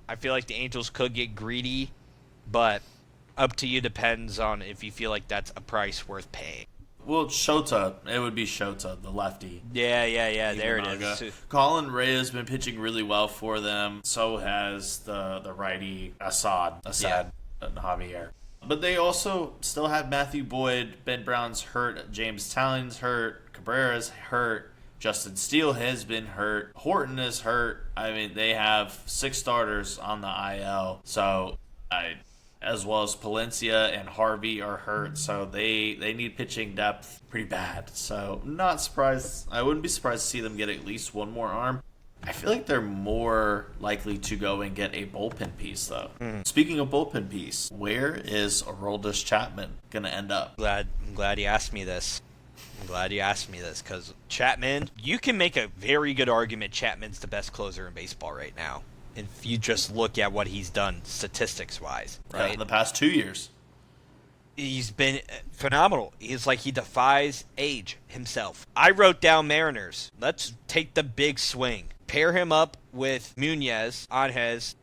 I feel like the Angels could get greedy, but up to you. Depends on if you feel like that's a price worth paying. Well, Shota. It would be Shota, the lefty. Yeah. There it is. Colin Ray has been pitching really well for them. So has the righty Assad Javier. But they also still have Matthew Boyd. Ben Brown's hurt. James Talon's hurt. Cabrera's hurt. Justin Steele has been hurt. Horton is hurt. I mean, they have 6 starters on the IL. So as well as Palencia and Harvey are hurt, so they need pitching depth pretty bad. So not surprised. I wouldn't be surprised to see them get at least one more arm. I feel like they're more likely to go and get a bullpen piece, though. Speaking of bullpen piece, where is Aroldis Chapman going to end up? I'm glad you asked me this. Because Chapman, you can make a very good argument Chapman's the best closer in baseball right now. If you just look at what he's done statistics-wise, right? In the past 2 years. He's been phenomenal. He defies age himself. I wrote down Mariners. Let's take the big swing. Pair him up with Andres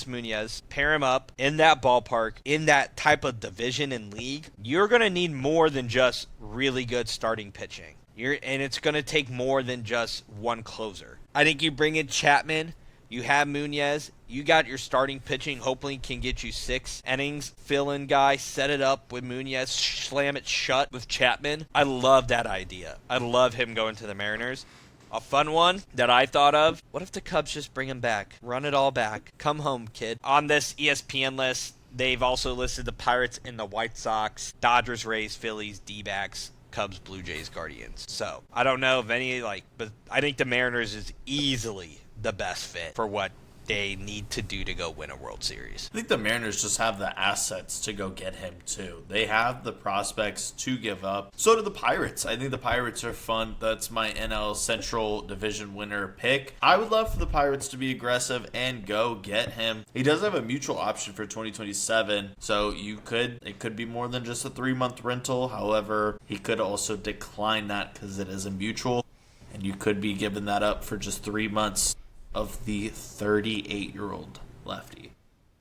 Munoz. Pair him up in that ballpark, in that type of division and league. You're going to need more than just really good starting pitching. And it's going to take more than just one closer. I think you bring in Chapman. You have Munoz. You got your starting pitching. Hopefully can get you 6 innings. Fill-in guy. Set it up with Munoz. Slam it shut with Chapman. I love that idea. I love him going to the Mariners. A fun one that I thought of. What if the Cubs just bring him back? Run it all back. Come home, kid. On this ESPN list, they've also listed the Pirates and the White Sox, Dodgers, Rays, Phillies, D-backs, Cubs, Blue Jays, Guardians. So I don't know if any but I think the Mariners is easily the best fit for what they need to do to go win a World Series. I think the Mariners just have the assets to go get him, too. They have the prospects to give up. So do the Pirates. I think the Pirates are fun. That's my NL Central Division winner pick. I would love for the Pirates to be aggressive and go get him. He does have a mutual option for 2027, so it could be more than just a 3-month rental. However, he could also decline that because it is a mutual, and you could be giving that up for just 3 months of the 38-year-old lefty.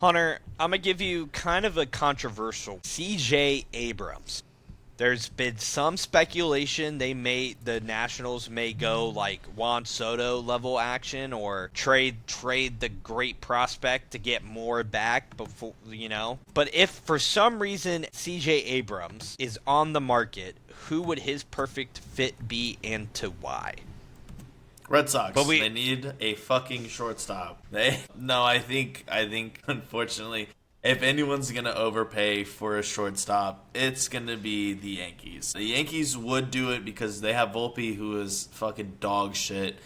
Hunter, I'm going to give you kind of a controversial C.J. Abrams. There's been some speculation the Nationals may go like Juan Soto level action or trade the great prospect to get more back before, But if for some reason C.J. Abrams is on the market, who would his perfect fit be and to why? Red Sox. They need a fucking shortstop. I think unfortunately, if anyone's going to overpay for a shortstop, it's going to be the Yankees. The Yankees would do it because they have Volpe, who is fucking dog shit.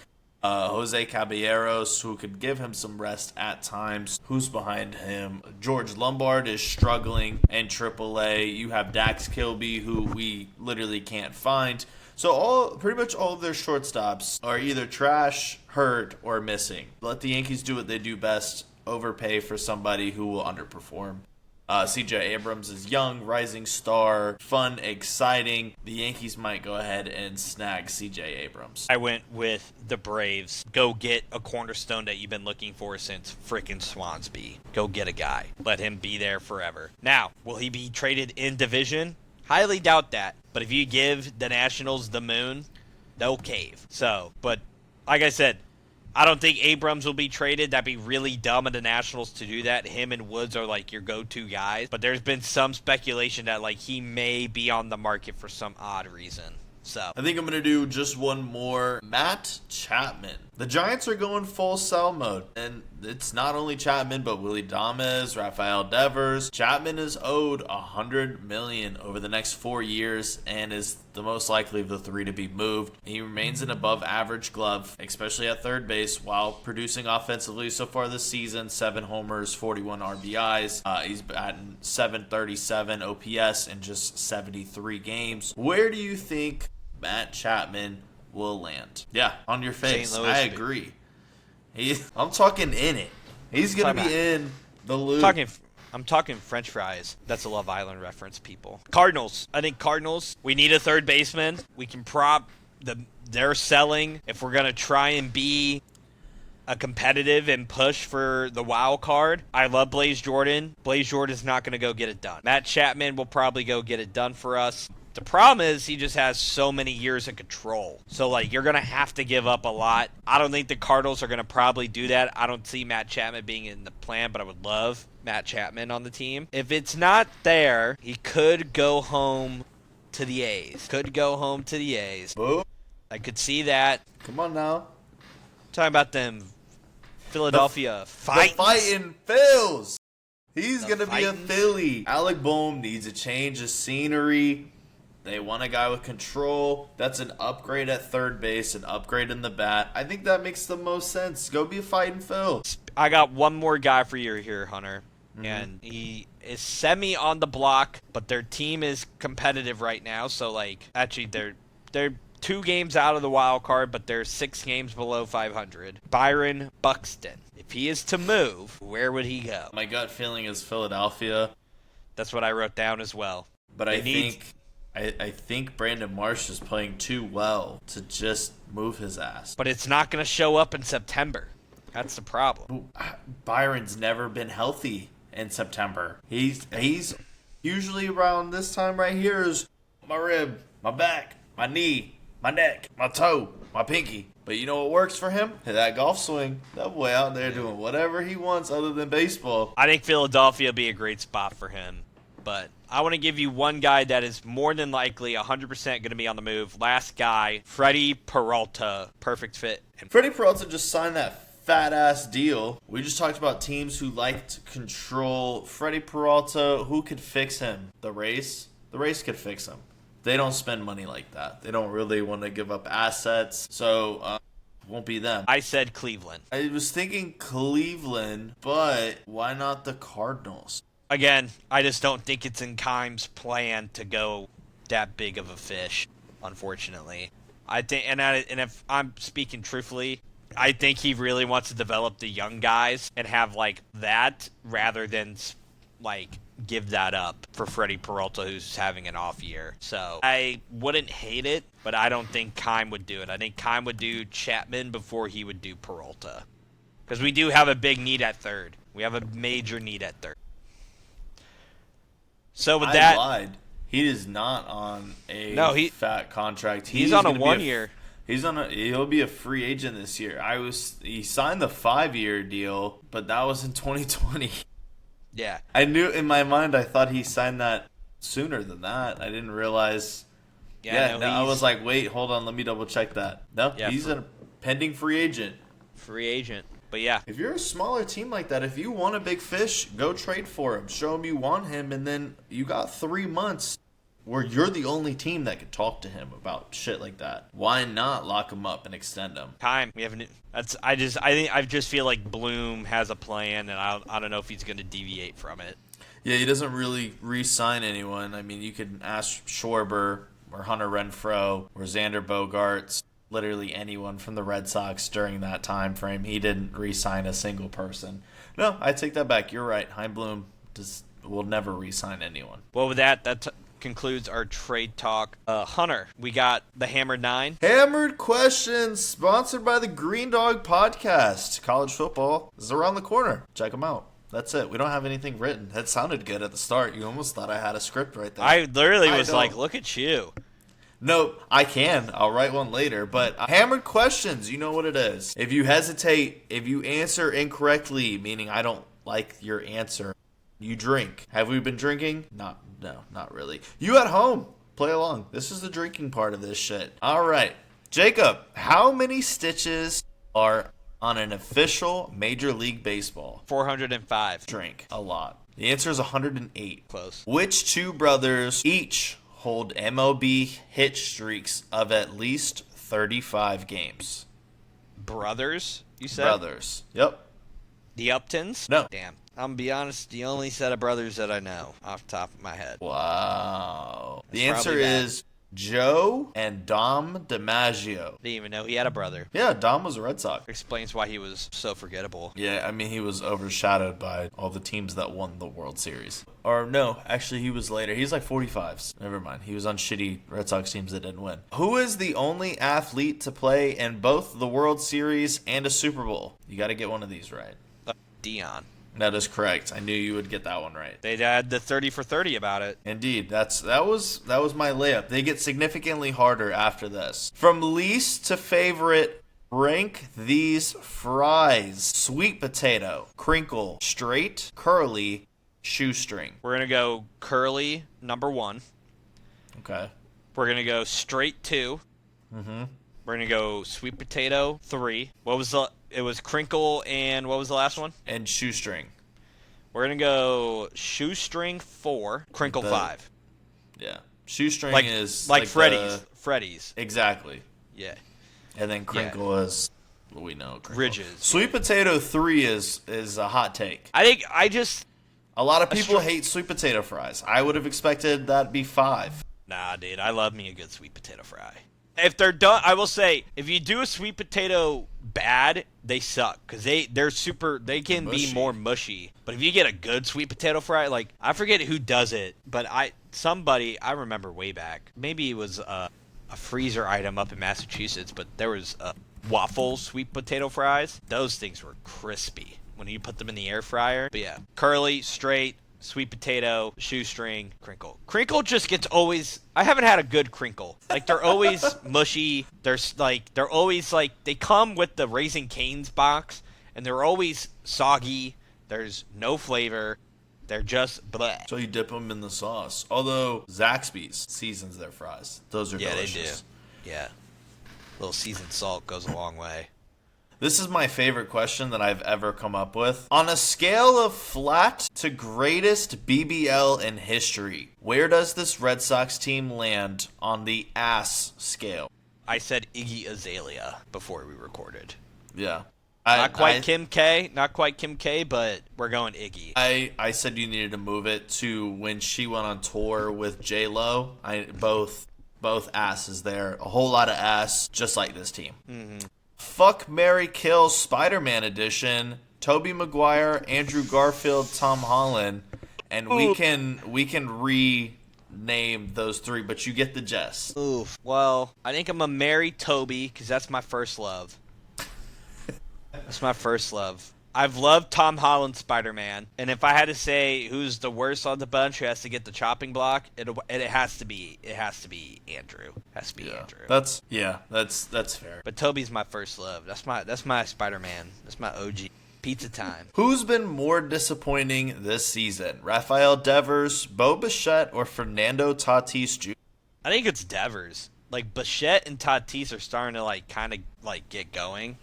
Jose Caballeros, who could give him some rest at times. Who's behind him? George Lombard is struggling in AAA. You have Dax Kilby, who we literally can't find. So pretty much all of their shortstops are either trash, hurt, or missing. Let the Yankees do what they do best. Overpay for somebody who will underperform. C.J. Abrams is young, rising star, fun, exciting. The Yankees might go ahead and snag C.J. Abrams. I went with the Braves. Go get a cornerstone that you've been looking for since frickin' Swansby. Go get a guy. Let him be there forever. Now, will he be traded in division? Highly doubt that. But if you give the Nationals the moon, they'll cave. But like I said, I don't think Abrams will be traded. That'd be really dumb of the Nationals to do that. Him and Woods are like your go-to guys. But there's been some speculation that like he may be on the market for some odd reason. So I think I'm going to do just one more. Matt Chapman. The Giants are going full sell mode. And it's not only Chapman, but Willie Adames, Rafael Devers. Chapman is owed $100 million over the next 4 years and is the most likely of the three to be moved. He remains an above average glove, especially at third base, while producing offensively so far this season. 7 homers, 41 RBIs. He's batting .737 OPS in just 73 games. Where do you think Matt Chapman will land? Yeah, on your face. I agree. I'm talking in it. He's going to be in the loop. I'm talking French fries. That's a Love Island reference, people. Cardinals. I think Cardinals, we need a third baseman. We can prop they're selling. If we're going to try and be a competitive and push for the wild card, I love Blaze Jordan. Blaze Jordan's not going to go get it done. Matt Chapman will probably go get it done for us. The problem is he just has so many years of control. So, you're going to have to give up a lot. I don't think the Cardinals are going to probably do that. I don't see Matt Chapman being in the plan, but I would love Matt Chapman on the team. If it's not there, he could go home to the A's. Boom. I could see that. Come on now. Talking about them Philadelphia fighting Phils. He's going to be a Philly. Alec Boehm needs a change of scenery. They want a guy with control. That's an upgrade at third base, an upgrade in the bat. I think that makes the most sense. Go be a fighting Phil. I got one more guy for you here, Hunter. Mm-hmm. And he is semi on the block, but their team is competitive right now. So, actually, they're 2 games out of the wild card, but they're 6 games below 500. Byron Buxton. If he is to move, where would he go? My gut feeling is Philadelphia. That's what I wrote down as well. But I think Brandon Marsh is playing too well to just move his ass. But it's not going to show up in September. That's the problem. Byron's never been healthy in September. He's usually around this time right here is my rib, my back, my knee, my neck, my toe, my pinky. But you know what works for him? That golf swing. That boy out there doing whatever he wants other than baseball. I think Philadelphia would be a great spot for him. But I want to give you one guy that is more than likely 100% going to be on the move. Last guy, Freddie Peralta. Perfect fit. Freddie Peralta just signed that fat-ass deal. We just talked about teams who like to control Freddie Peralta. Who could fix him? The Rays? The Rays could fix him. They don't spend money like that. They don't really want to give up assets. So Won't be them. I said Cleveland. I was thinking Cleveland, but why not the Cardinals? Again, I just don't think it's in Keim's plan to go that big of a fish, unfortunately. I think, and if I'm speaking truthfully, I think he really wants to develop the young guys and have like that rather than like give that up for Freddie Peralta, who's having an off year. So I wouldn't hate it, but I don't think Keim would do it. I think Keim would do Chapman before he would do Peralta, because we do have a big need at third. We have a major need at third. So with that, I lied. He is not on a fat contract. He's on a 1 year. He'll be a free agent this year. He signed the 5-year deal, but that was in 2020. Yeah. I knew in my mind, I thought he signed that sooner than that. I didn't realize. Yeah, no, I was like, wait, hold on, let me double check that. No, yeah, he's a pending free agent. Free agent. But yeah. If you're a smaller team like that, if you want a big fish, go trade for him. Show him you want him, and then you got 3 months where you're the only team that could talk to him about shit like that. Why not lock him up and extend him? Time. We haven't. I just feel like Bloom has a plan, and I don't know if he's going to deviate from it. Yeah, he doesn't really re-sign anyone. I mean, you could ask Schwarber or Hunter Renfroe or Xander Bogaerts, literally anyone from the Red Sox during that time frame. He didn't re-sign a single person. No, I take that back. You're right. Chaim Bloom will never re-sign anyone. Well, with that concludes our trade talk. Hunter, we got the Hammered 9. Hammered Questions, sponsored by the Green Dog Podcast. College football is around the corner. Check them out. That's it. We don't have anything written. That sounded good at the start. You almost thought I had a script right there. I literally was like, look at you. No, I can. I'll write one later. But Hammered Questions, you know what it is. If you hesitate, if you answer incorrectly, meaning I don't like your answer, you drink. Have we been drinking? No, not really. You at home, play along. This is the drinking part of this shit. All right. Jacob, how many stitches are on an official Major League Baseball? 405. Drink. A lot. The answer is 108. Close. Which two brothers each hold MLB hit streaks of at least 35 games? Brothers, you said? Brothers. Yep. The Uptons? No. Damn. I'm going to be honest, the only set of brothers that I know off the top of my head. Wow. The answer is Joe and Dom DiMaggio. Didn't even know he had a brother. Yeah, Dom was a Red Sox. Explains why he was so forgettable. Yeah, I mean, he was overshadowed by all the teams that won the World Series. Or no, actually, he was later. He's like 45s. Never mind. He was on shitty Red Sox teams that didn't win. Who is the only athlete to play in both the World Series and a Super Bowl? You got to get one of these right. Dion. That is correct. I knew you would get that one right. They had the 30 for 30 about it. Indeed. That was my layup. They get significantly harder after this. From least to favorite, rank these fries. Sweet potato, crinkle, straight, curly, shoestring. We're going to go curly, number 1. Okay. We're going to go straight 2. Mm-hmm. We're going to go sweet potato, 3. It was crinkle and what was the last one? And shoestring. We're going to go shoestring, 4. Crinkle, 5. Yeah. Shoestring is like Freddy's. Exactly. Yeah. And then crinkle is, we know. Crinkle. Ridges. Sweet potato 3 is a hot take. A lot of people hate sweet potato fries. I would have expected that to be 5. Nah, dude. I love me a good sweet potato fry. If they're done, I will say, if you do a sweet potato bad, they suck because they can mushy. be more mushy. But if you get a good sweet potato fry, like I forget who does it, but I remember way back, maybe it was a freezer item up in Massachusetts, but there was waffle sweet potato fries. Those things were crispy when you put them in the air fryer. But yeah, curly, straight, sweet potato, shoestring, crinkle. Crinkle just gets always... I haven't had a good crinkle. Like, they're always mushy. They're always, they come with the Raising Cane's box, and they're always soggy. There's no flavor. They're just bleh. So you dip them in the sauce. Although, Zaxby's seasons their fries. Those are delicious. Yeah, they do. Yeah. A little seasoned salt goes a long way. This is my favorite question that I've ever come up with. On a scale of flat to greatest BBL in history, where does this Red Sox team land on the ass scale? I said Iggy Azalea before we recorded. Yeah. Not quite Kim K, but we're going Iggy. I said you needed to move it to when she went on tour with J-Lo. Both asses there. A whole lot of ass, just like this team. Mm-hmm. Fuck, marry, kill, Spider-Man edition. Tobey Maguire, Andrew Garfield, Tom Holland, and we can rename those three, but you get the gist. Oof. Well, I think I'm gonna marry Toby because that's my first love. That's my first love. I've loved Tom Holland's Spider-Man, and if I had to say who's the worst on the bunch who has to get the chopping block, it has to be Andrew. Andrew. That's fair. But Toby's my first love. That's my Spider-Man. That's my OG. Pizza time. Who's been more disappointing this season? Rafael Devers, Bo Bichette, or Fernando Tatis Jr.? I think it's Devers. Like Bichette and Tatis are starting to kind of get going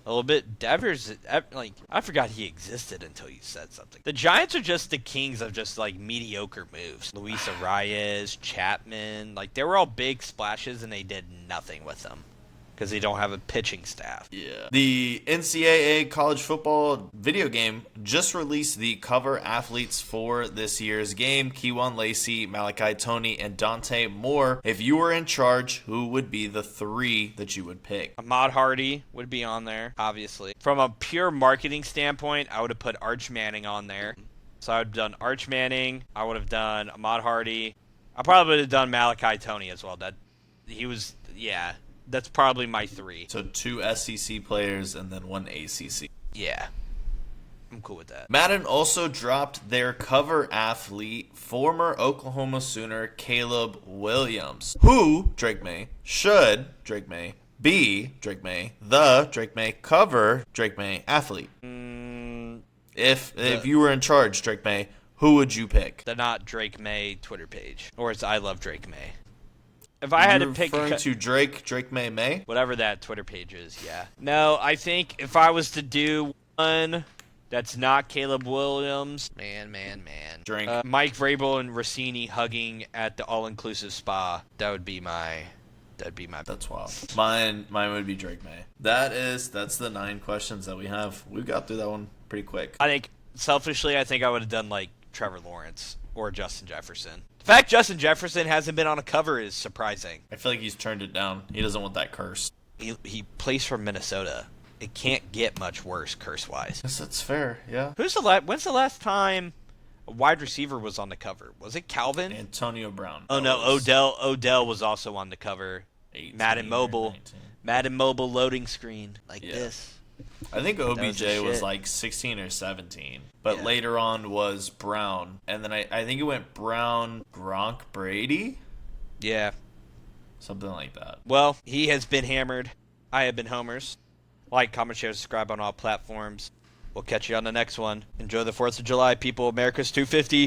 a little bit. Devers, I forgot he existed until you said something. The Giants are just the kings of just mediocre moves. Luis Arias, Chapman, they were all big splashes and they did nothing with them because they don't have a pitching staff. Yeah. The NCAA college football video game just released the cover athletes for this year's game. Keywan Lacey, Malachi Tony, and Dante Moore. If you were in charge, who would be the three that you would pick? Ahmad Hardy would be on there, obviously. From a pure marketing standpoint, I would have put Arch Manning on there. So I would have done Arch Manning. I would have done Ahmad Hardy. I probably would have done Malachi Tony as well. That's probably my three. So 2 SEC players and then 1 ACC. Yeah. I'm cool with that. Madden also dropped their cover athlete, former Oklahoma Sooner Caleb Williams. Who, Drake May, should, Drake May, be, Drake May, the Drake May cover Drake May athlete? If you were in charge, Drake May, who would you pick? The Not Drake May Twitter page. Or it's I Love Drake May. If I had to pick... referring to Drake May? Whatever that Twitter page is, yeah. No, I think if I was to do one that's not Caleb Williams, man. Drink. Mike Vrabel and Rossini hugging at the all-inclusive spa. That'd be my... That's wild. Mine would be Drake May. That's the 9 questions that we have. We got through that one pretty quick. I think, selfishly, I would have done, Trevor Lawrence or Justin Jefferson. The fact Justin Jefferson hasn't been on a cover is surprising. I feel like he's turned it down. He doesn't want that curse. He plays for Minnesota. It can't get much worse curse-wise. Yes, that's fair, yeah. When's the last time a wide receiver was on the cover? Was it Calvin? Antonio Brown. Oh, no, Odell was also on the cover. Madden Mobile loading screen this. I think OBJ was 16 or 17. But later on was Brown. And then I think it went Brown, Gronk, Brady? Yeah. Something like that. Well, he has been hammered. I have been homers. Like, comment, share, subscribe on all platforms. We'll catch you on the next one. Enjoy the 4th of July, people. America's 250.